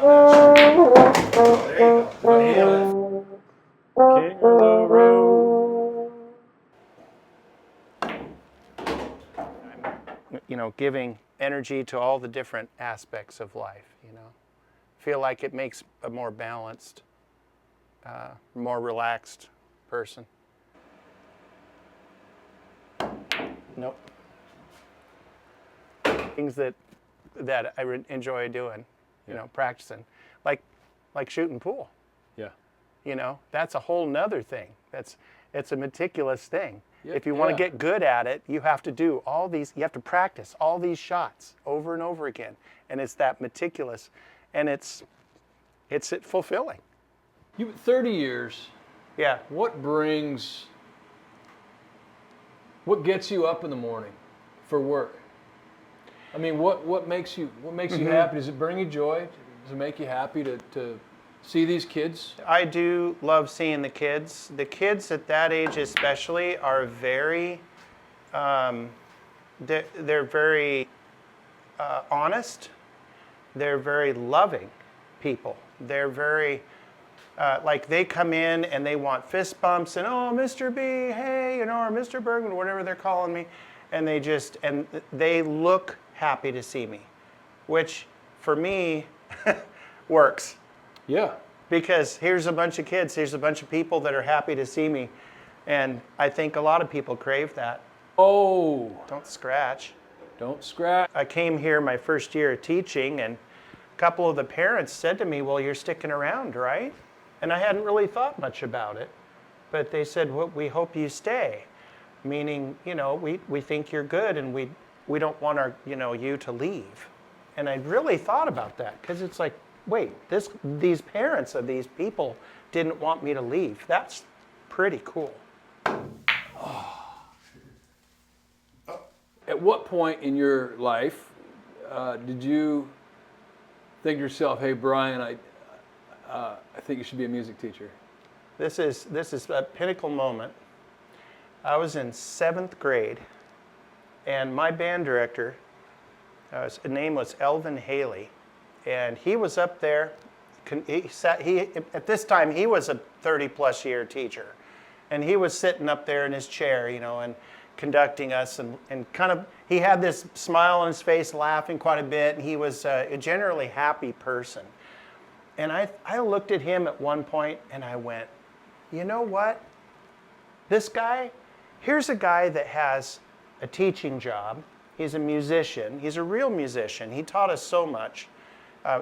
Oh, there you go. Nail it. King of the road. Giving energy to all the different aspects of life, Feel like it makes a more balanced, more relaxed person. Nope. Things that I enjoy doing, practicing, like shooting pool. Yeah. That's a whole nother thing. It's a meticulous thing. If you want to get good at it, you have to do all these, you have to practice all these shots over and over again. And it's that meticulous, and it's fulfilling. 30 years. Yeah. What gets you up in the morning for work? I mean, what makes you happy? Does it bring you joy? Does it make you happy to see these kids? I do love seeing the kids. The kids at that age especially are very, they're very honest. They're very loving people. They're very, like they come in and they want fist bumps and, oh, Mr. B, hey, or Mr. Bergman, whatever they're calling me. And they look happy to see me, which for me works. Yeah. Because here's a bunch of kids, here's a bunch of people that are happy to see me. And I think a lot of people crave that. Oh. Don't scratch. Don't scratch. I came here my first year of teaching, and a couple of the parents said to me, well, you're sticking around, right? And I hadn't really thought much about it. But they said, well, we hope you stay. Meaning, we think you're good, and we don't want you to leave. And I really thought about that, because it's like, wait, these parents of these people didn't want me to leave. That's pretty cool. At what point in your life did you think to yourself, hey, Brian, I think you should be a music teacher? This is a pinnacle moment. I was in 7th grade, and my band director, his name was Elvin Haley, and he was up there. At this time, he was a 30-plus year teacher, and he was sitting up there in his chair, and conducting us, and kind of, he had this smile on his face, laughing quite a bit, and he was a generally happy person. And I looked at him at one point, and I went, you know what? This guy, here's a guy that has a teaching job. He's a musician. He's a real musician. He taught us so much.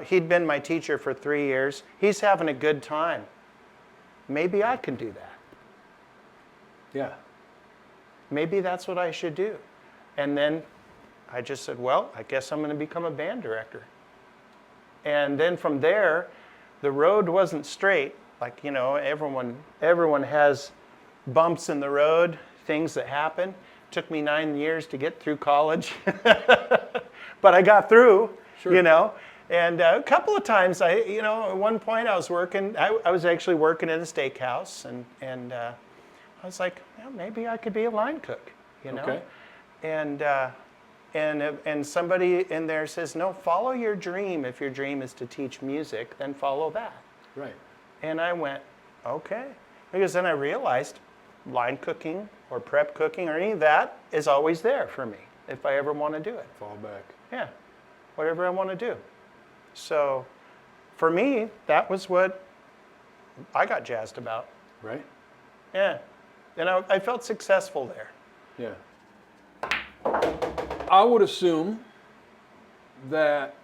He'd been my teacher for 3 years. He's having a good time. Maybe I can do that. Yeah. Maybe that's what I should do. And then I just said, well, I guess I'm going to become a band director. And then from there, the road wasn't straight. Like, everyone has bumps in the road, things that happen. It took me 9 years to get through college. But I got through, Sure. And a couple of times, at one point I was working, I was actually working at a steakhouse, and I was like, well, maybe I could be a line cook, Okay. And somebody in there says, no, follow your dream. If your dream is to teach music, then follow that. Right. And I went, okay. Because then I realized line cooking or prep cooking or any of that is always there for me if I ever want to do it. Fall back. Yeah, whatever I want to do. So for me, that was what I got jazzed about. Right. Yeah. And I felt successful there. Yeah. I would assume that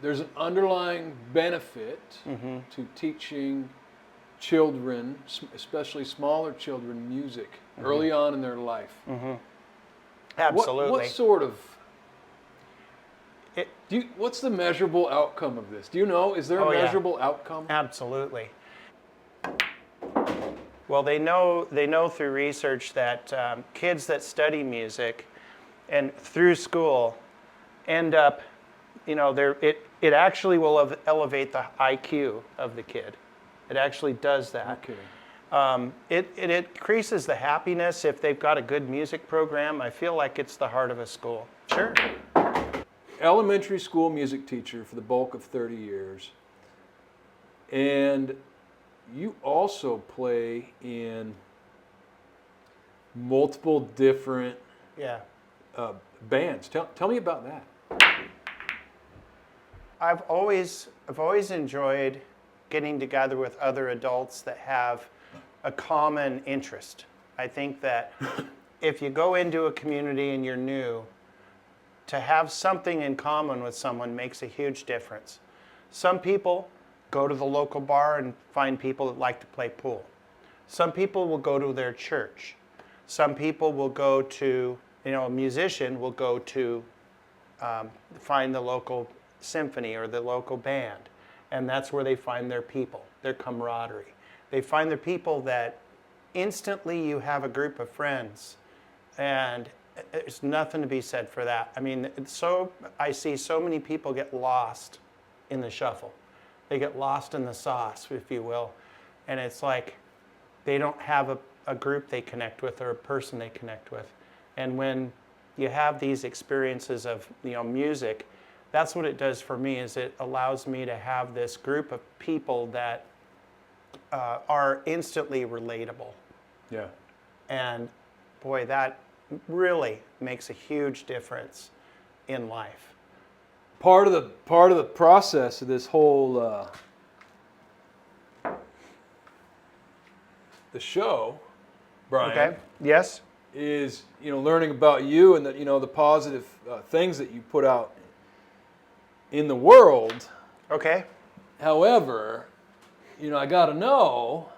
there's an underlying benefit to teaching children, especially smaller children, music early on in their life. Absolutely. What sort of... what's the measurable outcome of this? Do you know? Is there a measurable outcome? Absolutely. Well, they know through research that kids that study music and through school end up, it actually will elevate the IQ of the kid. It actually does that. Okay. It increases the happiness if they've got a good music program. I feel like it's the heart of a school. Sure. Elementary school music teacher for the bulk of 30 years. And you also play in multiple different Yeah. bands. Tell me about that. I've always enjoyed getting together with other adults that have a common interest. I think that if you go into a community and you're new, to have something in common with someone makes a huge difference. Some people go to the local bar and find people that like to play pool. Some people will go to their church. Some people will go to, a musician will go to find the local symphony or the local band. And that's where they find their people, their camaraderie. They find their people that instantly you have a group of friends, and there's nothing to be said for that. I mean, I see so many people get lost in the shuffle. They get lost in the sauce, if you will. And it's like they don't have a group they connect with or a person they connect with. And when you have these experiences of music, that's what it does for me, is it allows me to have this group of people that are instantly relatable. Yeah. And boy, that really makes a huge difference in life. Part of the process of this whole the show, Brian, Okay. Yes. is learning about you and the positive things that you put out in the world. Okay. However, I got to know.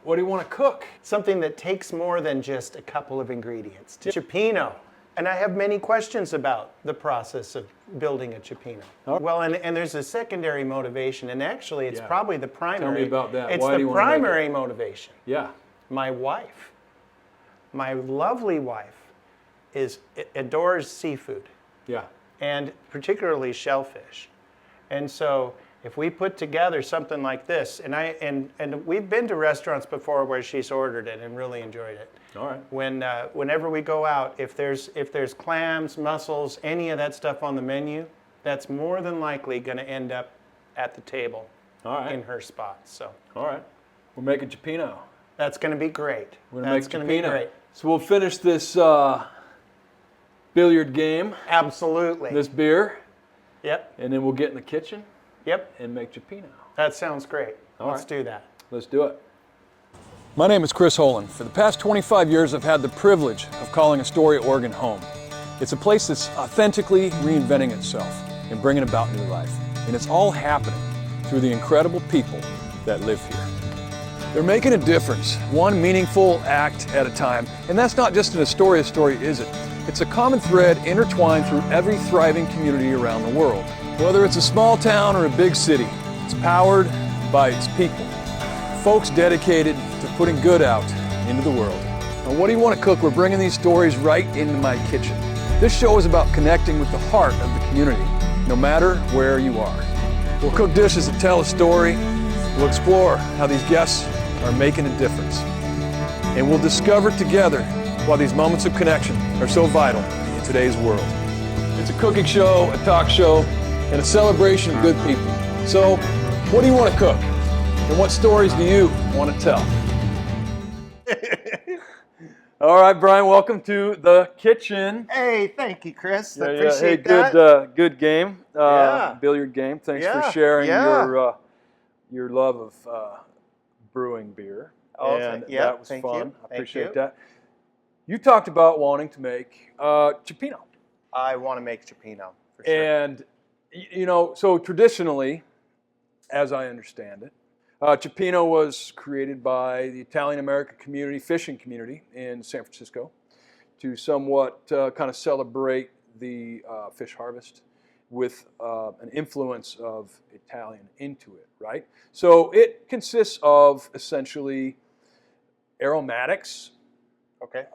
What do you want to cook? Something that takes more than just a couple of ingredients. Cioppino. And I have many questions about the process of building a cioppino. Oh. Well, and there's a secondary motivation, and actually it's probably the primary. Tell me about that. It's Why do the you want to make primary motivation. Yeah. My wife, my lovely wife, adores seafood, Yeah. and particularly shellfish. And so if we put together something like this, and we've been to restaurants before where she's ordered it and really enjoyed it. All right. Whenever we go out, if there's clams, mussels, any of that stuff on the menu, that's more than likely going to end up at the table. All right. In her spot. So. All right. We're making cioppino. That's going to be great. We're going to make That's going to be great. So we'll finish this billiard game. Absolutely. This beer. Yep. And then we'll get in the kitchen. Yep. And make cioppino. That sounds great. Let's do that. Let's do it. My name is Chris Holen. For the past 25 years, I've had the privilege of calling Astoria, Oregon home. It's a place that's authentically reinventing itself and bringing about new life. And it's all happening through the incredible people that live here. They're making a difference, one meaningful act at a time. And that's not just an Astoria story, is it? It's a common thread intertwined through every thriving community around the world. Whether it's a small town or a big city, it's powered by its people. Folks dedicated to putting good out into the world. Now, what do you want to cook? We're bringing these stories right into my kitchen. This show is about connecting with the heart of the community, no matter where you are. We'll cook dishes that tell a story. We'll explore how these guests are making a difference. And we'll discover together why these moments of connection are so vital in today's world. It's a cooking show, a talk show, and a celebration of good people. So, what do you want to cook? And what stories do you want to tell? All right, Brian, welcome to the kitchen. Hey, thank you, Chris. I Hey, appreciate good, that. good game, billiard game. Thanks for sharing your love of brewing beer. Oh, and yeah, that was thank fun. you. I appreciate that. You talked about wanting to make cioppino. I want to make cioppino, for sure. And, so traditionally, as I understand it, cioppino was created by the Italian-American community, fishing community in San Francisco, to somewhat kind of celebrate the fish harvest with an influence of Italian into it, right? So it consists of essentially aromatics. Okay.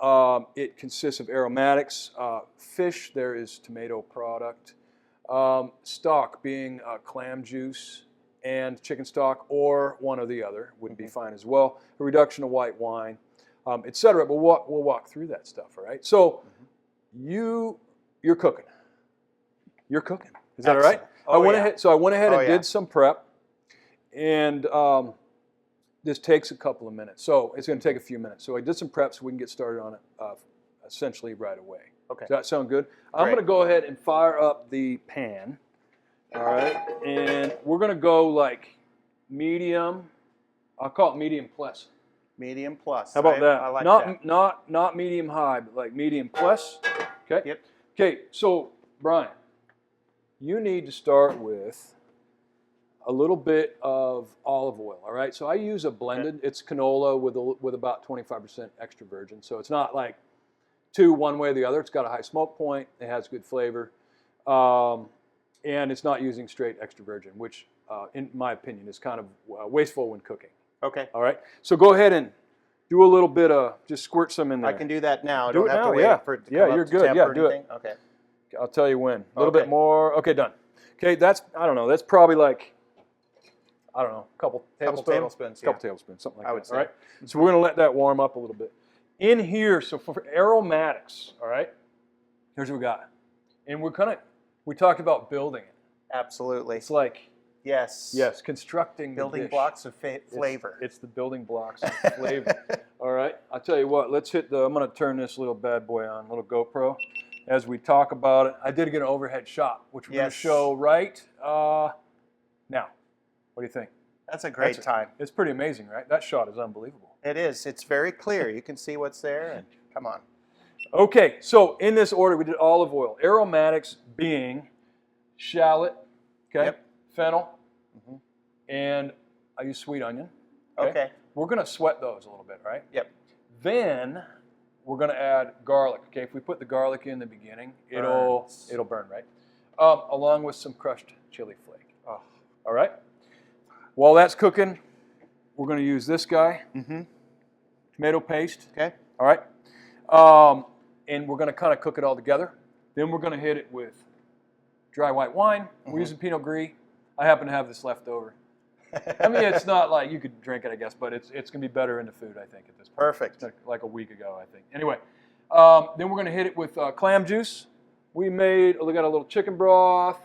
It consists of aromatics, fish, there is tomato product, stock being clam juice, and chicken stock, or one or the other would be fine as well. A reduction of white wine, etc. But we'll walk through that stuff, all right? So you're cooking. You're cooking. Is that all right? Excellent. Oh, I went ahead and yeah. did some prep, and this takes a couple of minutes. So it's going to take a few minutes. So I did some prep so we can get started on it essentially right away. Okay. Does that sound good? I'm going to go ahead and fire up the pan. All right, and we're going to go like medium. I'll call it medium plus. Medium plus. How about that? I like that. Not medium high, but like medium plus. Okay. Yep. Okay. So Brian, you need to start with a little bit of olive oil. All right. So I use a blended. Okay. It's canola with about 25% extra virgin. So it's not like two one way or the other. It's got a high smoke point. It has good flavor, and it's not using straight extra virgin, which, in my opinion, is kind of wasteful when cooking. Okay. All right. So go ahead and do a little bit of, just squirt some in there. I can do that now. Do don't it have now, to wait yeah. for it to Yeah, come you're up to good. temp Yeah, or do it. anything? Okay. I'll tell you when. A little bit more. Okay, done. Okay, that's, I don't know, that's probably like, I don't know, a couple tablespoons. Yeah. Couple tablespoons, something like that. I would say. All right. So we're going to let that warm up a little bit. In here, so for aromatics, all right, here's what we got. And we talked about building it. Absolutely. It's like, yes, constructing building the dish. blocks of flavor. It's the building blocks of flavor. All right, I'll tell you what. Let's hit the. I'm going to turn this little bad boy on, little GoPro, as we talk about it. I did get an overhead shot, which we're going to show right now. What do you think? That's a great time. It's pretty amazing, right? That shot is unbelievable. It is. It's very clear. You can see what's there, and come on. Okay, so in this order, we did olive oil. Aromatics being shallot, okay, Yep. fennel, and I use sweet onion. Okay. We're going to sweat those a little bit, right? Yep. Then we're going to add garlic. Okay, if we put the garlic in the beginning, it'll burn, right? Along with some crushed chili flake. Oh. All right. While that's cooking, we're going to use this guy, tomato paste. Okay. All right. And we're going to kind of cook it all together. Then we're going to hit it with dry white wine. We're using Pinot Gris. I happen to have this left over. I mean, it's not like you could drink it, I guess, but it's going to be better in the food, I think, at this point. Perfect. Like a week ago, I think. Anyway, then we're going to hit it with clam juice. We got a little chicken broth,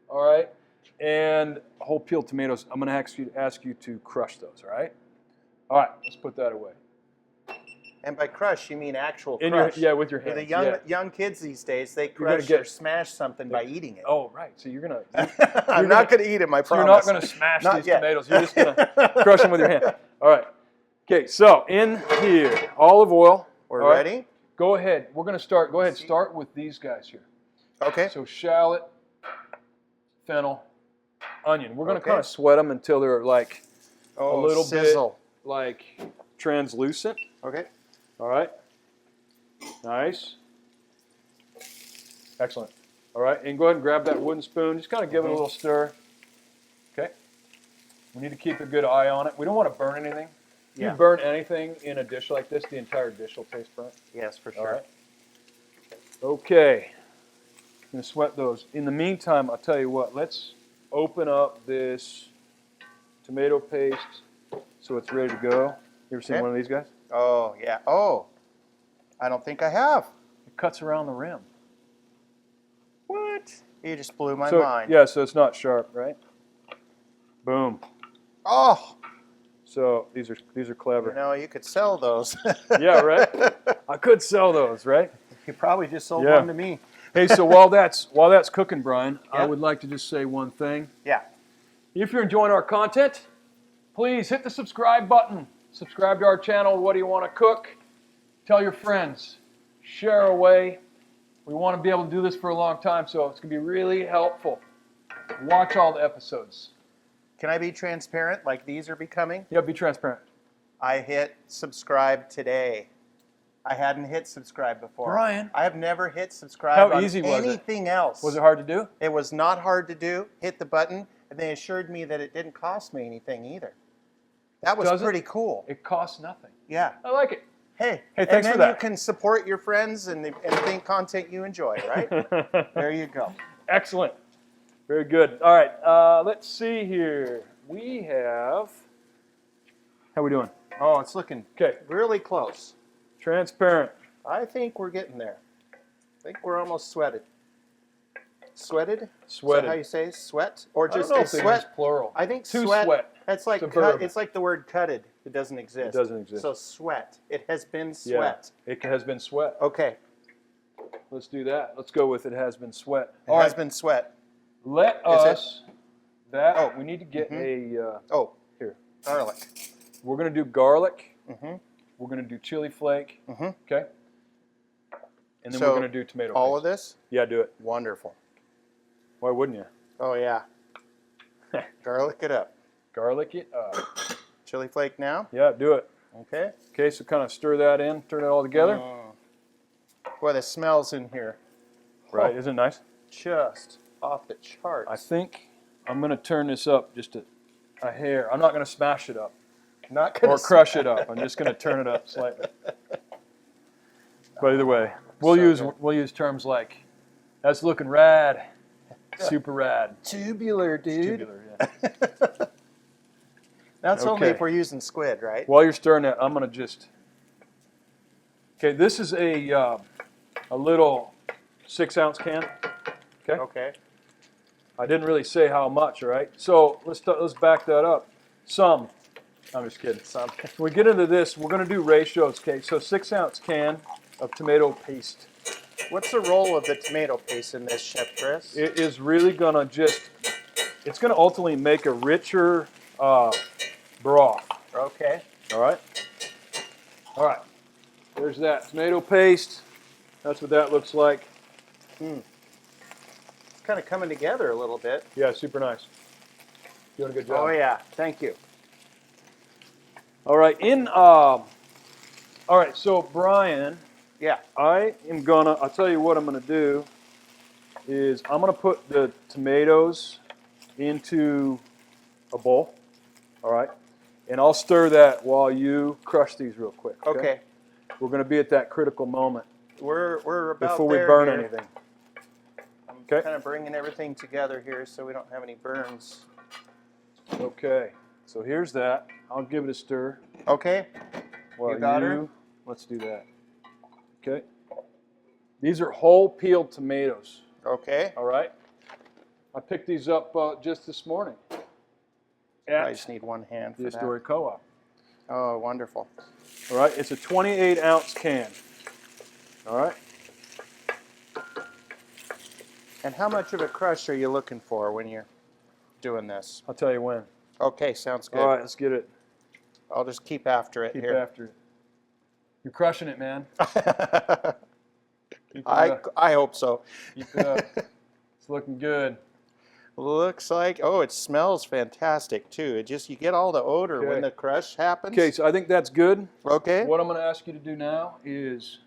all right, and whole peeled tomatoes. I'm going to ask you to crush those, all right? All right, let's put that away. And by crush, you mean actual crush. With your hands. The young kids these days, they crush or smash something by eating it. Oh, right. So you're going to... I'm not going to eat them, I promise. You're not going to smash these tomatoes. You're just going to crush them with your hand. All right. Okay, so in here, olive oil. We're ready? Go ahead. We're going to start. Go ahead. Start with these guys here. Okay. So shallot, fennel, onion. We're going to kind of sweat them until they're like a little sizzle. Bit like translucent. Okay. All right. Nice. Excellent. All right. And go ahead and grab that wooden spoon. Just kind of give it a little stir. Okay. We need to keep a good eye on it. We don't want to burn anything. If you burn anything in a dish like this, the entire dish will taste burnt. Yes, for sure. All right. Okay. I'm going to sweat those. In the meantime, I'll tell you what. Let's open up this tomato paste so it's ready to go. You ever seen one of these guys? Oh, yeah. Oh, I don't think I have. It cuts around the rim. What? You just blew my mind. Yeah, so it's not sharp, right? Boom. Oh. So these are clever. You know, you could sell those. Yeah, right? I could sell those, right? You probably just sold one to me. Hey, so while that's cooking, Brian, I would like to just say one thing. Yeah. If you're enjoying our content, please hit the subscribe button. Subscribe to our channel. What do you want to cook? Tell your friends. Share away. We want to be able to do this for a long time, so it's going to be really helpful. Watch all the episodes. Can I be transparent like these are becoming? Yeah, be transparent. I hit subscribe today. I hadn't hit subscribe before. Brian. I have never hit subscribe How easy was it? Anything else. Was it hard to do? It was not hard to do. Hit the button, and they assured me that it didn't cost me anything either. That was pretty cool. It costs nothing. Yeah. I like it. Hey, thanks and then for that. you can support your friends and think content you enjoy, right? There you go. Excellent. Very good. All right. Let's see here. We have. How we doing? Oh, it's looking really close. Transparent. I think we're getting there. think we're almost sweated. Sweated? Sweated. Is that how you say sweat? Or I don't just know is if they sweat? use plural. I think To sweat. sweat. That's like It's a verb. it's like the word cutted. It doesn't exist. It doesn't exist. So sweat. It has been Yeah, sweat. it has been sweat. Okay. Let's do that. Let's go with it has been sweat. It has been sweat. Let us. We need to get a. Here. Garlic. We're going to do garlic. Mm-hmm. We're going to do chili flake. Mm-hmm. Okay. And then So, we're going to do tomato all paste. of this? Yeah, do it. Wonderful. Why wouldn't you? Oh, yeah. Garlic it up. Garlic it up. Chili flake now? Yeah, do it. Okay. Okay, so kind of stir that in, turn it all together. Boy, the smells in here. Right, isn't it nice? Just off the charts. I think I'm going to turn this up just a hair. I'm not going to smash it up Not gonna or crush it up. I'm just going to turn it up slightly. But either way, we'll use terms like that's looking rad, super rad. Tubular, dude. Tubular, yeah. That's only Okay. if we're using squid, right? While you're stirring that, I'm going to just. Okay, this is a little 6-ounce can. Okay. Okay. I didn't really say how much, all right? So let's back that up. Some. I'm just kidding. Some. When we get into this, we're going to do ratios, okay? So 6-ounce can of tomato paste. What's the role of the tomato paste in this, Chef Chris? It is really going to it's going to ultimately make a richer broth. Okay. All right? All right. There's that tomato paste. That's what that looks like. It's kind of coming together a little bit. Yeah, super nice. Doing a good job. Oh, yeah. Thank you. All right. All right. So Brian, Yeah. I'll tell you what I'm gonna do is I'm gonna put the tomatoes into a bowl. All right. And I'll stir that while you crush these real quick. Okay. We're gonna be at that critical moment We're about before we there burn here. anything. I'm Okay. kind of bringing everything together here so we don't have any burns. Okay. So here's that. I'll give it a stir. Okay. While You got her? Let's do that. Okay. These are whole peeled tomatoes. Okay. All right. I picked these up just this morning I at just need one hand for the that. Historic Co-op. Oh, wonderful. All right. It's a 28-ounce can. All right. And how much of a crush are you looking for when you're doing this? I'll tell you when. Okay, sounds good. All right. Let's get it. I'll just keep after it Keep here. after it. You're crushing it, man. Keep it I up. hope so. Keep it up. It's looking good. Looks like, oh, it smells fantastic too. It just, you get all the odor Okay. when the crush happens. Okay. So I think that's good. Okay. What I'm going to ask you to do now is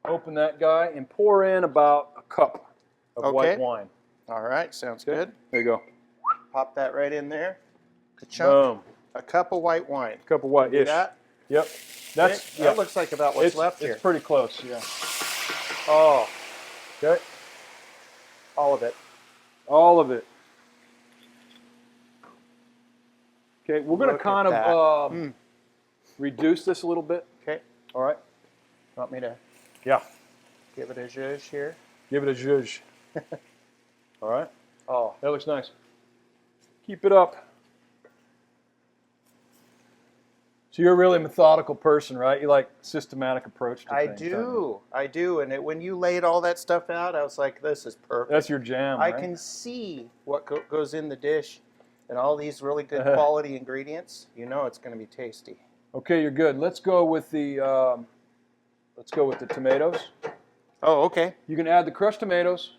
open that guy and pour in about a cup of white wine. All right, sounds Okay. good. There you go. Pop that right in there. Ka-chunk. Boom. A cup of white wine. Cup of white. Do that? Yep. That's That looks like about what's left here. It's pretty close. Yeah. Oh, Okay. all of it. All of it. Okay, we're going to Look kind at of that. reduce this a little bit. Okay. All right. Want me to Yeah. give it a zhuzh here? Give it a zhuzh. All right. Oh, That looks nice. Keep it up. So you're a really methodical person, right? You like systematic approach to I things. don't you? do. I do. And when you laid all that stuff out, I was like, this is perfect. That's your jam, I right? can see what goes in the dish and all these really good quality ingredients. You know it's going to be tasty. Okay, you're good. Let's go with the tomatoes. Oh, okay. You can add the crushed tomatoes,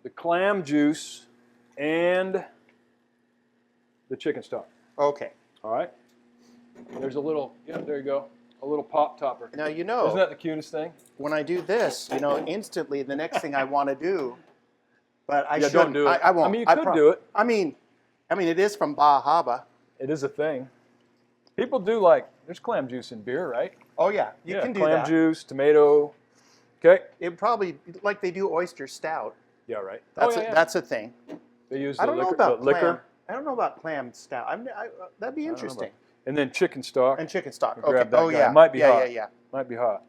the clam juice, and the chicken stock. Okay. All right. There's a little. Yeah, there you go. A little pop topper. Now, you know, Isn't that the cutest thing? when I do this, you know, instantly the next thing I want to do, but I Yeah, shouldn't. don't do it. I won't. I mean, you could do it. I mean, it is from Bahaba. It is a thing. People do like. There's clam juice in beer, right? Oh yeah, you can do clam that. juice, tomato. Okay. It probably like they do oyster stout. Yeah, right. That's a thing. They use I the don't know liquor. about The liquor. clam. I don't know about clam stout. That'd be interesting. And then chicken stock. And chicken stock. You grab Okay. that Oh guy. yeah. It might be yeah, hot. yeah, yeah. Might be hot.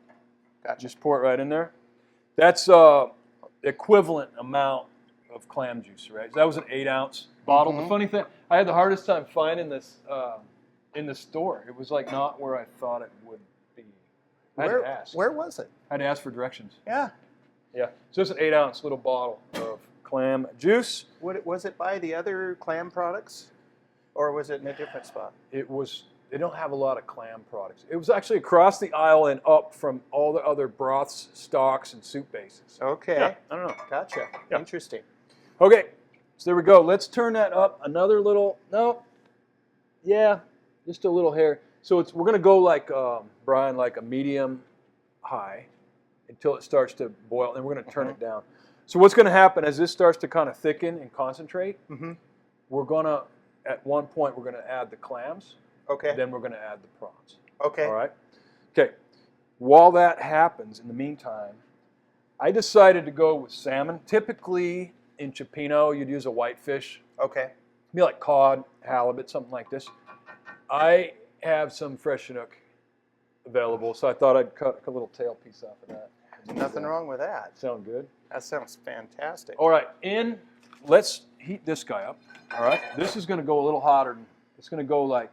Gotcha. Just pour it right in there. That's equivalent amount of clam juice, right? That was an 8-ounce bottle. The funny thing, I had the hardest time finding this in the store. It was like not where I thought it would be. I had to ask. Where was it? I had to ask for directions. Yeah. Yeah. So it's an 8-ounce little bottle of clam juice. Was it by the other clam products, or was it in a different spot? It was. They don't have a lot of clam products. It was actually across the aisle and up from all the other broths, stocks, and soup bases. Okay. Yeah, I don't know. Gotcha. Yeah. Interesting. Okay, so there we go. Let's turn that up another little. No. Yeah, just a little hair. So we're going to go like, Brian, like a medium high until it starts to boil, and we're going to turn it down. So what's going to happen as this starts to kind of thicken and concentrate, we're going to, at one point, we're going to add the clams. Okay. Then we're going to add the prawns. Okay. All right? Okay. While that happens, in the meantime, I decided to go with salmon. Typically, in Cioppino, you'd use a whitefish. Okay. It'd be like cod, halibut, something like this. I have some fresh Chinook available, so I thought I'd cut a little tail piece off of that. Nothing wrong with that. Sound good? That sounds fantastic. All right, let's heat this guy up. All right, this is going to go a little hotter. It's going to go like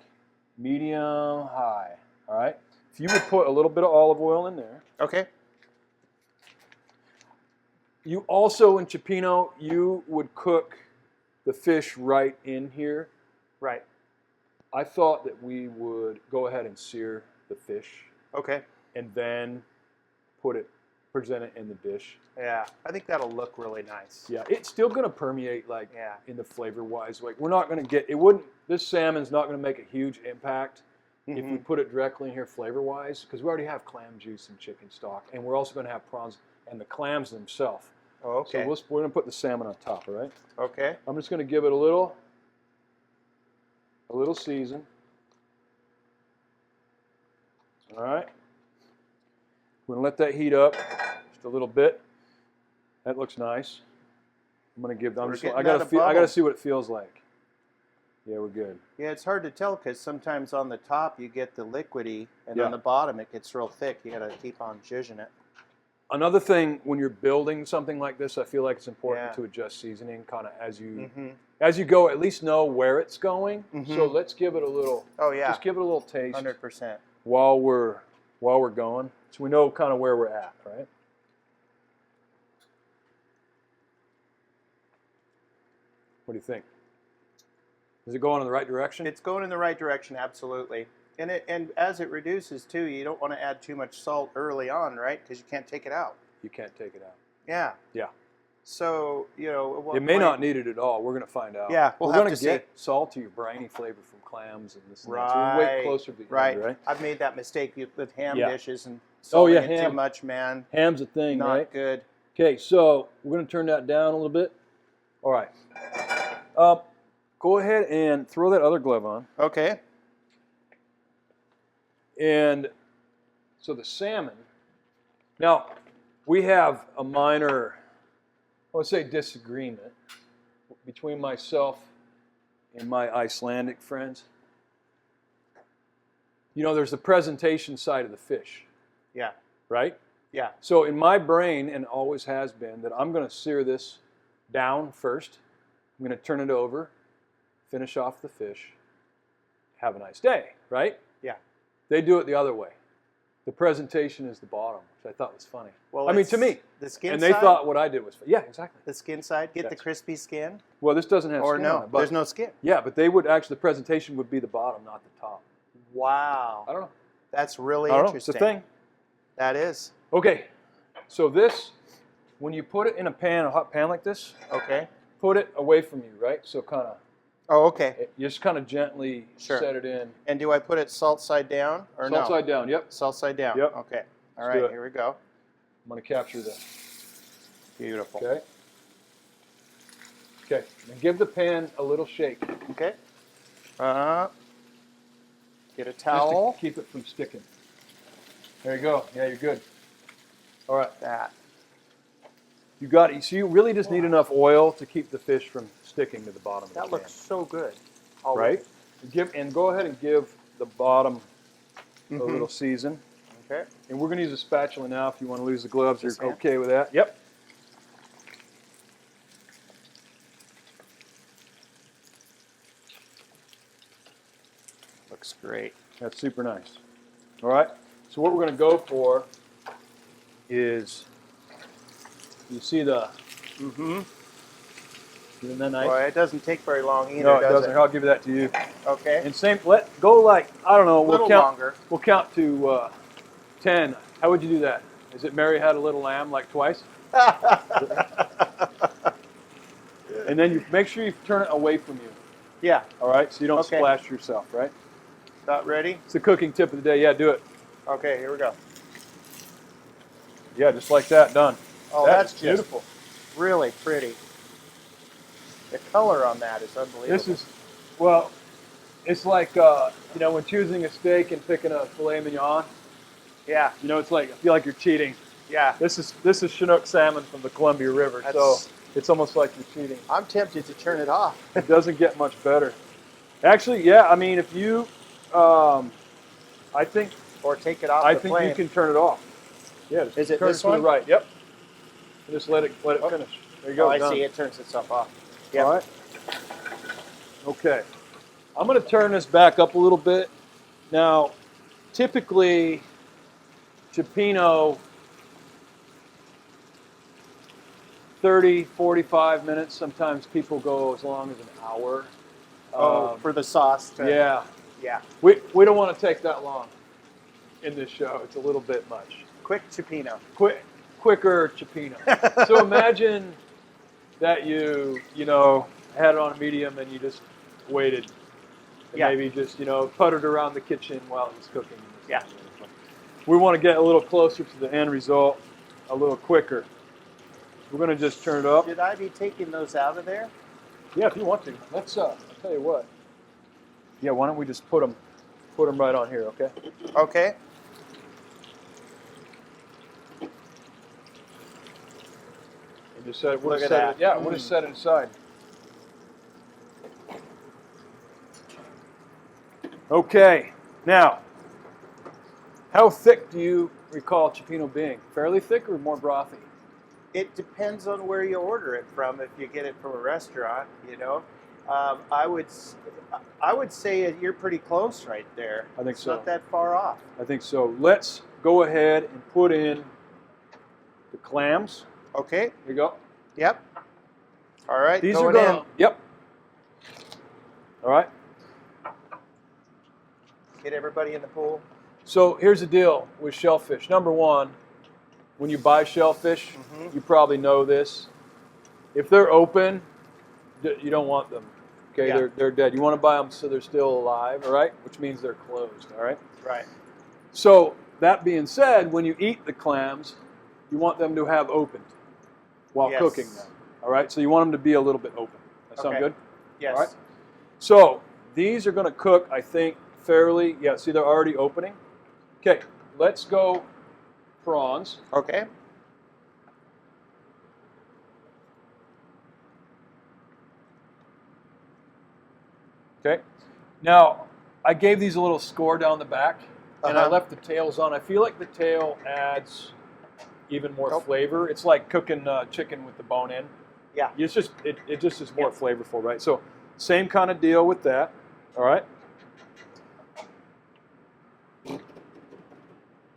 medium high. All right, if you would put a little bit of olive oil in there. Okay. You also, in Cioppino, you would cook the fish right in here. Right. I thought that we would go ahead and sear the fish. Okay. And then present it in the dish. Yeah, I think that'll look really nice. Yeah, it's still going to permeate like in the flavor-wise. Like we're not going to get this salmon's not going to make a huge impact if we put it directly in here flavor-wise, because we already have clam juice and chicken stock, and we're also going to have prawns and the clams themselves. Oh, okay. So we're going to put the salmon on top, all right? Okay. I'm just going to give it a little season. All right. We're going to let that heat up just a little bit. That looks nice. I'm going to give. I got to see what it feels like. Yeah, we're good. Yeah, it's hard to tell because sometimes on the top you get the liquidy, and on Yeah. the bottom it gets real thick. You got to keep on zhuzhing it. Another thing, when you're building something like this, I feel like it's important Yeah. to adjust seasoning kind of as you go. At least know where it's going. So let's give it a little. Oh yeah. Just give it a little taste 100%. while we're going, so we know kind of where we're at, right? What do you think? Is it going in the right direction? It's going in the right direction, absolutely. And as it reduces too, you don't want to add too much salt early on, right? Because you can't take it out. You can't take it out. Yeah. Yeah. So It may not need it at all. We're going to find out. Yeah, we'll we're have going to get salty or briny flavor from clams and this and that. Right. So we'll wait closer to the end, right? I've made that mistake with ham Yeah. dishes and salting it ham. too much, man. Ham's a thing, Not right? good. Okay, so we're going to turn that down a little bit. All right. Go ahead and throw that other glove on. Okay. And so the salmon. Now, we have a minor, I would say, disagreement between myself and my Icelandic friends. You know, there's the presentation side of the fish, Yeah. right? Yeah. So in my brain, and always has been, that I'm going to sear this down first. I'm going to turn it over, finish off the fish, have a nice day, right? Yeah. They do it the other way. The presentation is the bottom, which I thought was funny. Well, I mean, to me. the skin And side. they thought what I did was funny. Yeah, exactly. The skin side. Get the That's- crispy skin. Well, this doesn't have Or skin no, on it, but there's no skin. yeah, but they would actually, the presentation would be the bottom, not the top. Wow. I don't know. That's really I don't know. interesting. It's a thing. That is. Okay, so this, when you put it in a hot pan like this, Okay. put it away from you, right? So kind of, Oh, okay. you just kind of gently Sure. set it in. And do I put it salt side down or no? Salt side down, yep. Salt side down. Yep. Okay. All Let's do right. it. Here we go. I'm going to capture the, Beautiful. okay? Okay, and give the pan a little shake. Okay. Get a Just towel. to keep it from sticking. There you go. Yeah, you're good. All right. That. You got it. So you really just need enough oil to keep the fish from sticking to the bottom of the That pan. looks so good. Right? And go ahead and give the bottom a little season. Okay. And we're going to use a spatula now. If you want to lose the gloves, This you're hand? okay with that. Yep. Great. That's super nice. All right. So what we're going to go for is, you see the, isn't that nice? Boy, it doesn't take very long either, No, it does doesn't. it? I'll give you that to you. Okay. And same, go like, I don't know, Little longer. We'll count to 10. How would you do that? Is it Mary Had a Little Lamb like twice? And then you make sure you turn it away from you. Yeah. All right, so you don't Okay. splash yourself, right? About ready? It's the cooking tip of the day. Yeah, do it. Okay, here we go. Yeah, just like that, done. Oh, That's that's beautiful. just really pretty. The color on that is unbelievable. This is, well, it's like, when choosing a steak and picking a filet mignon, Yeah, it's like, I feel like you're cheating. yeah. This is Chinook salmon from the Columbia River, so it's almost like you're cheating. I'm tempted to turn it off. It doesn't get much better. Actually, yeah, I mean, if you, I think Or take it off I the think flame. you can turn it off. Yeah, just Is it turn this it to one? the right. Yep. Just let it finish. There you go. Oh, I done. see. It turns itself off. Yeah. All right. Okay. I'm going to turn this back up a little bit. Now, typically, cioppino, 30, 45 minutes. Sometimes people go as long as an hour. For the sauce. Yeah. Yeah. We don't want to take that long in this show. It's a little bit much. Quick cioppino. Quicker cioppino. So imagine that you had it on a medium and you just waited. And Yeah. maybe just, puttered around the kitchen while it's cooking. Yeah. We want to get a little closer to the end result, a little quicker. We're going to just turn it up. Should I be taking those out of there? Yeah, if you want to. Let's, I'll tell you what. Yeah, why don't we just put them right on here, okay? Okay. And just set it, Look at that. we'll just set it aside. Okay, now, how thick do you recall cioppino being? Fairly thick or more brothy? It depends on where you order it from. If you get it from a restaurant, I would say you're pretty close right there. I think it's so. Not that far off. I think so. Let's go ahead and put in the clams. Okay. Here you go. Yep. All right. These going are going. Yep. All right. Get everybody in the pool. So here's the deal with shellfish. Number one, when you buy shellfish, you probably know this. If they're open, you don't want them. Okay, Yeah. they're dead. You want to buy them so they're still alive, all right? Which means they're closed, all right? Right. So that being said, when you eat the clams, you want them to have opened while Yes. cooking them, all right? So you want them to be a little bit open. That sound Okay. good? Yes. All right. So these are going to cook, I think, fairly. Yeah, see, they're already opening. Okay, let's go prawns. Okay. Okay. Now, I gave these a little score down the back, and I Uh-huh. left the tails on. I feel like the tail adds even more flavor. It's like cooking chicken with the bone in. Yeah. It's just it just is more flavorful, right? So same kind of deal with that. All right.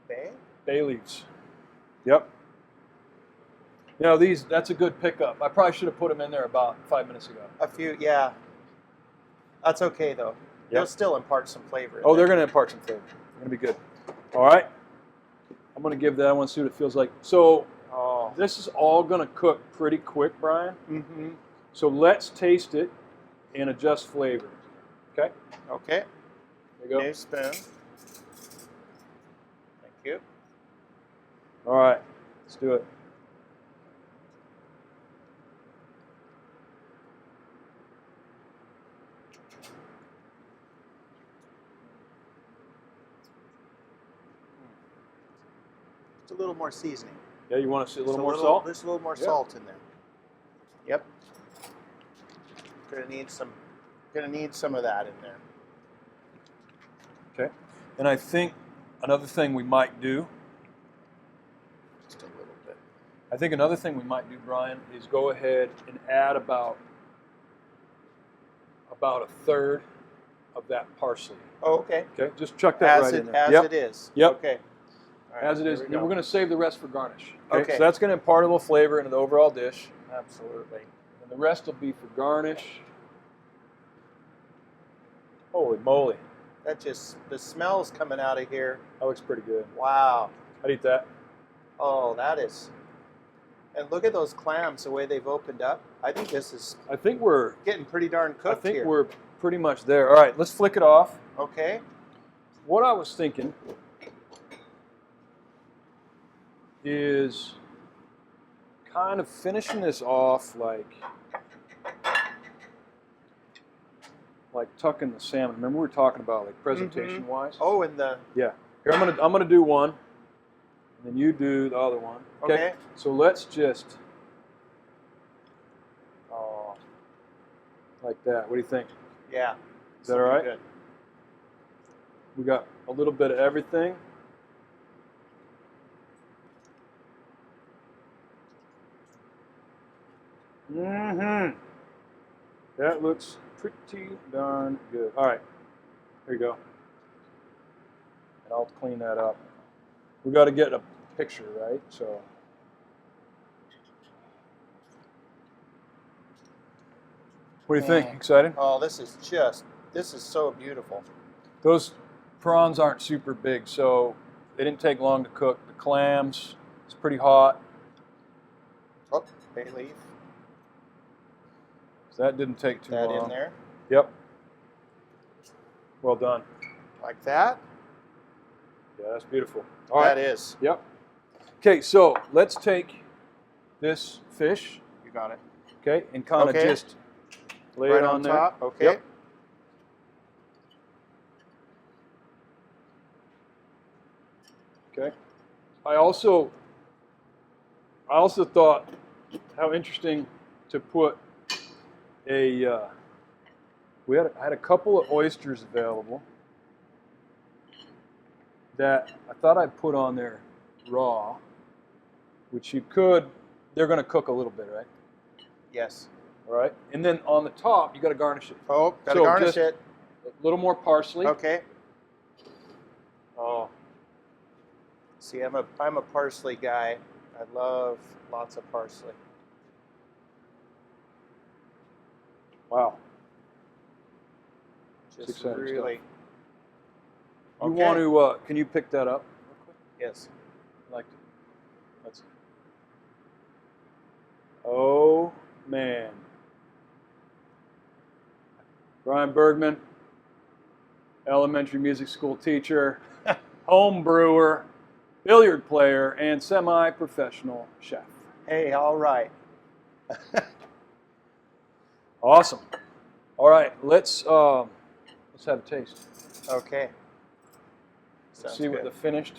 Okay. Bay leaves. Yep. That's a good pickup. I probably should have put them in there about 5 minutes ago. A few. Yeah. That's okay though. They'll still impart some flavor. Oh, they're going to impart some flavor. They're going to be good. All right. I'm going to give that. I want to see what it feels like. So this is all going to cook pretty quick, Brian. Mm-hmm. So let's taste it and adjust flavor. Okay? Okay. There you go. New spoon. Thank you. All right. Let's do it. Just a little more seasoning. Yeah, you want to see a little Just more salt? There's a little more Yeah. salt in there. Yep. Gonna need some of that in there. Okay. And I think another thing we might do, Just a little bit. Brian, is go ahead and add about a third of that parsley. Oh, okay. Okay, just chuck that right in there. As it is. Yep. Okay. All right, As it is. there we And then go. we're going to save the rest for garnish. Okay. So that's going to impart a little flavor into the overall dish. Absolutely. And the rest will be for garnish. Holy moly. That just, the smell's coming out of here. That looks pretty good. Wow. I'd eat that. Oh, that is. And look at those clams, the way they've opened up. I think this is I think we're getting pretty darn cooked here. we're pretty much there. All right, let's flick it off. Okay. What I was thinking is kind of finishing this off like tucking the salmon. Remember we were talking about like presentation wise? Oh, and the, Yeah. Here I'm gonna do one, and then you do the other one. Okay. So let's just like that. What do you think? yeah. Is that all right? Good. We got a little bit of everything. Mm-hmm. That looks pretty darn good. All right, here you go. And I'll clean that up. We got to get a picture, right? So. What do you think? Excited? Oh, this is so beautiful. Those prawns aren't super big, so they didn't take long to cook. The clams, it's pretty hot. Oh, bay leaf. So that didn't take too long. That in there. Yep. Well done. Like that? Yeah, that's beautiful. All right. That is. Yep. Okay, so let's take this fish, You got it. okay, and kind of Okay. just lay Right it on there. top. Okay. Yep. Okay. I also thought how interesting to put a. I had a couple of oysters available that I thought I'd put on there raw, which you could. They're going to cook a little bit, right? Yes. All right. And then on the top, you got to garnish it. Oh, gotta So garnish just it. A little more parsley. Okay. Oh. See, I'm a parsley guy. I love lots of parsley. Wow. Just exciting really. You Okay. want to? Can you pick that up? Real quick? Yes. I like to. Let's. Oh man. Brian Bergman, elementary music school teacher, home brewer, billiard player, and semi-professional chef. Hey, all right. Awesome. All right, let's have a taste. Okay. Let's Sounds see what good. the finished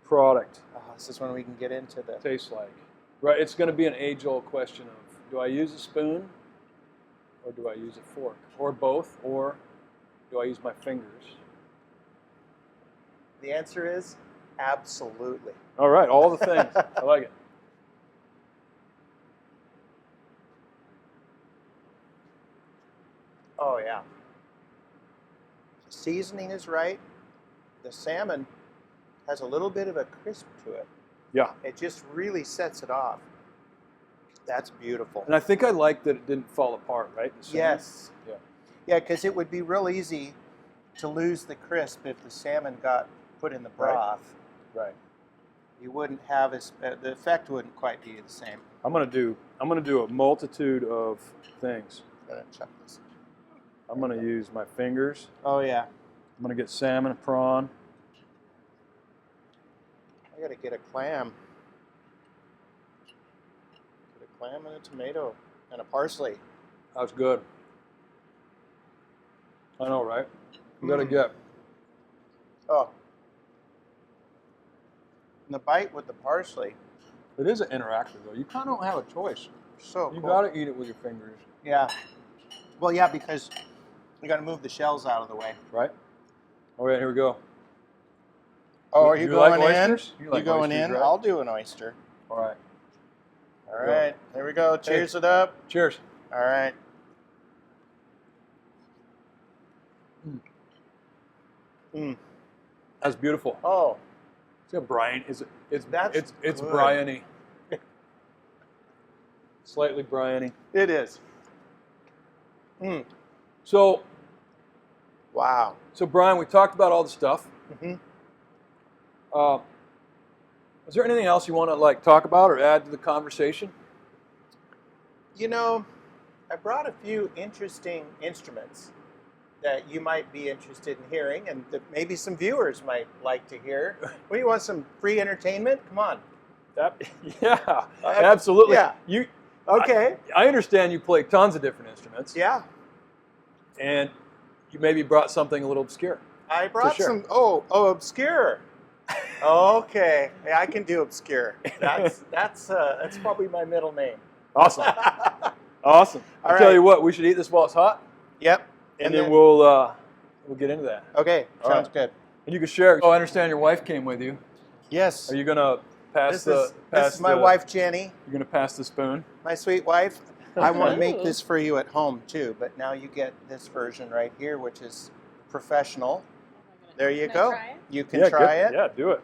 product This is when we can get into the. tastes like. Right, it's going to be an age-old question of: do I use a spoon, or do I use a fork, or both, or do I use my fingers? The answer is absolutely. All right, all the things. I like it. Oh yeah. Seasoning is right. The salmon has a little bit of a crisp to it. Yeah. It just really sets it off. That's beautiful. And I think I like that it didn't fall apart, right? The salmon? Yes. Yeah. Yeah, because it would be real easy to lose the crisp if the salmon got put in the Right. broth. Right. You wouldn't have the effect wouldn't quite be the same. I'm gonna do a multitude of things. Gotta check this. I'm gonna use my fingers. Oh yeah. I'm gonna get salmon, prawn. I gotta get a clam. Get a clam and a tomato and a parsley. That was good. I know, right? You gotta get. Oh. And the bite with the parsley. It is an interactive though. You kind of don't have a choice. So You cool. gotta eat it with your fingers, Yeah. Well, yeah, because you gotta move the shells out of the way. right? All right, here we go. Oh, are you You like going in? oysters? You like going oysters, in? right? I'll do an oyster. All right. All Here we go. right. Here we go. Cheers it up. Cheers. All right. That's beautiful. Oh, See how Brian is it? It's That's good. Brian-y. Slightly Brian-y. it is. So Wow. Brian, we talked about all the stuff. Is there anything else you want to talk about or add to the conversation? You know, I brought a few interesting instruments that you might be interested in hearing, and that maybe some viewers might like to hear. What do you want? Some free entertainment? Come on. Yeah, absolutely. Yeah. Okay. I understand you play tons of different instruments. Yeah. And you maybe brought something a little obscure. I brought sure. some. Oh, obscure. Okay. Yeah, I can do obscure. That's probably my middle name. Awesome. Awesome. All I'll tell right. you what, we should eat this while it's hot, Yep. and then we'll get into that. Okay. All Sounds right. good. And you can share. Oh, I understand your wife came with you. Yes. Are you gonna pass This is my wife, Jenny, You're gonna pass the spoon. my sweet wife. I want to make this for you at home too, but now you get this version right here, which is professional. There you Can I go. try it? You can try it. Yeah, do it.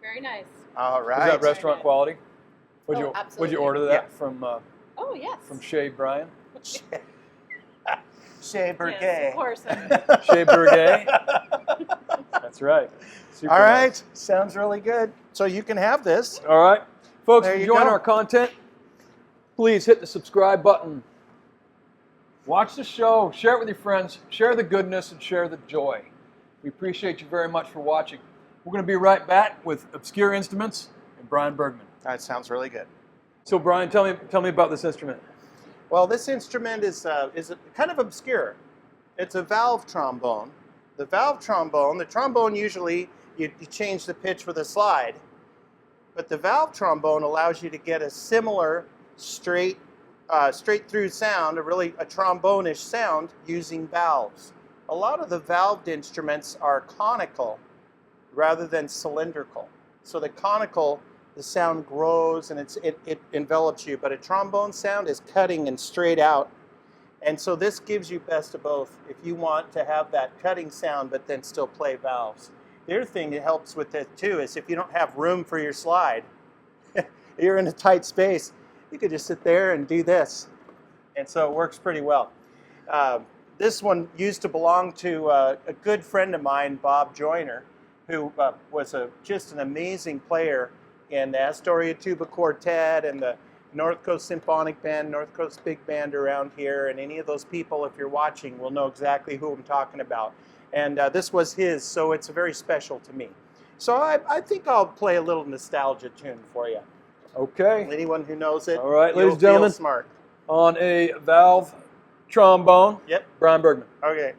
Very nice. All Is right. that restaurant quality? Would Oh, you absolutely. order that from Oh, yes. Shea Brian? Chez Burguet. Yes, of course. Shea Burguet? That's right. Super All right. nice. Sounds really good. So you can have this. All right. Folks, There if you you enjoying go. our content, please hit the subscribe button. Watch the show, share it with your friends, share the goodness, and share the joy. We appreciate you very much for watching. We're going to be right back with Obscure Instruments and Brian Bergman. That sounds really good. So, Brian, tell me about this instrument. Well, this instrument is kind of obscure. It's a valve trombone. The valve trombone, the trombone usually you change the pitch with a slide, but the valve trombone allows you to get a similar straight through sound, a trombone-ish sound using valves. A lot of the valved instruments are conical rather than cylindrical. So the conical, the sound grows and it envelops you, but a trombone sound is cutting and straight out. And so this gives you best of both if you want to have that cutting sound but then still play valves. The other thing that helps with it too is if you don't have room for your slide, you're in a tight space, you could just sit there and do this. And so it works pretty well. This one used to belong to a good friend of mine, Bob Joyner, who was just an amazing player in the Astoria Tuba Quartet and the North Coast Symphonic Band, North Coast Big Band around here, and any of those people, if you're watching, will know exactly who I'm talking about. And this was his, so it's very special to me. So I think I'll play a little nostalgia tune for you. Okay. Anyone who knows it, All right, you'll ladies and gentlemen. feel smart. On a valve trombone, Yep. Brian Bergman. Okay.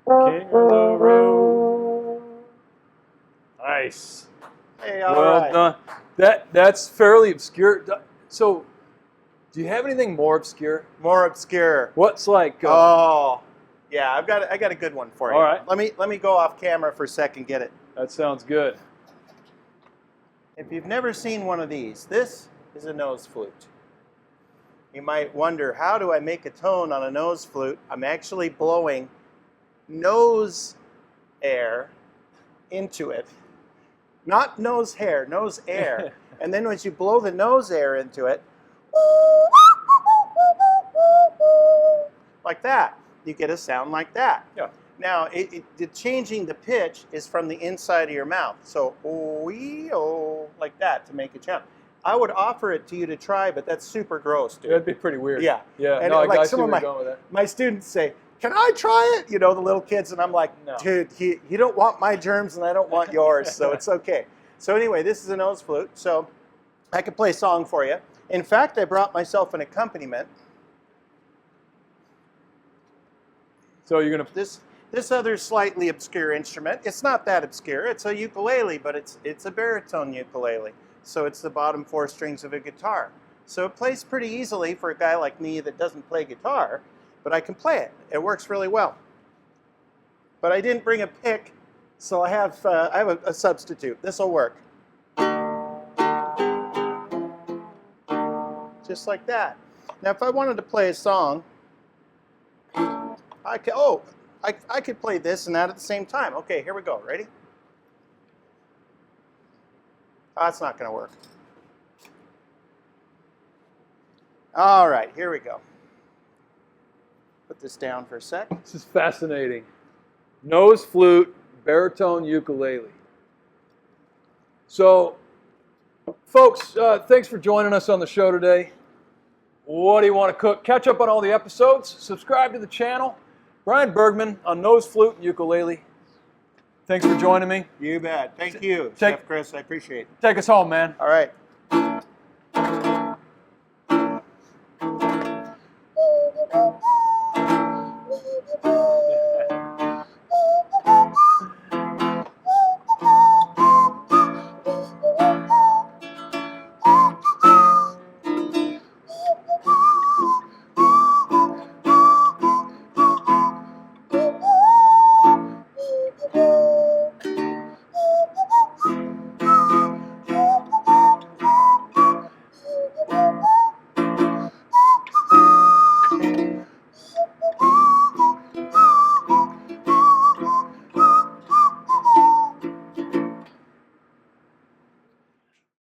King of the road. Nice. Hey, all Well right. done. That's fairly obscure. So, do you have anything more obscure? More obscure. What's like? Oh, yeah. I got a good one for you. All right. Let me go off camera for a second. Get it. That sounds good. If you've never seen one of these, this is a nose flute. You might wonder, how do I make a tone on a nose flute? I'm actually blowing nose air into it. Not nose hair, nose air. And then once you blow the nose air into it, like that, you get a sound like that. Yeah. Now, changing the pitch is from the inside of your mouth. So, like that to make it sound. I would offer it to you to try, but that's super gross, dude. That'd be pretty weird. Yeah. Yeah. And No, like I some see of where you're going with that. my students say, "Can I try it?" You know, the little kids, and I'm like, No. "Dude, you don't want my germs, and I don't want yours, so it's okay." So anyway, this is a nose flute, so I could play a song for you. In fact, I brought myself an accompaniment. So you're gonna. This other slightly obscure instrument, it's not that obscure. It's a ukulele, but it's a baritone ukulele. So it's the bottom 4 strings of a guitar. So it plays pretty easily for a guy like me that doesn't play guitar, but I can play it. It works really well. But I didn't bring a pick, so I have a substitute. This will work. Just like that. Now, if I wanted to play a song, I could play this and that at the same time. Okay, here we go. Ready? Oh, that's not going to work. All right, here we go. Put this down for a sec. This is fascinating. Nose flute, baritone ukulele. So, folks, thanks for joining us on the show today. What do you want to cook? Catch up on all the episodes. Subscribe to the channel. Brian Bergman on nose flute and ukulele. Thanks for joining me. You bet. Thank you, Chef Chris. I appreciate it. Take us home, man. All right.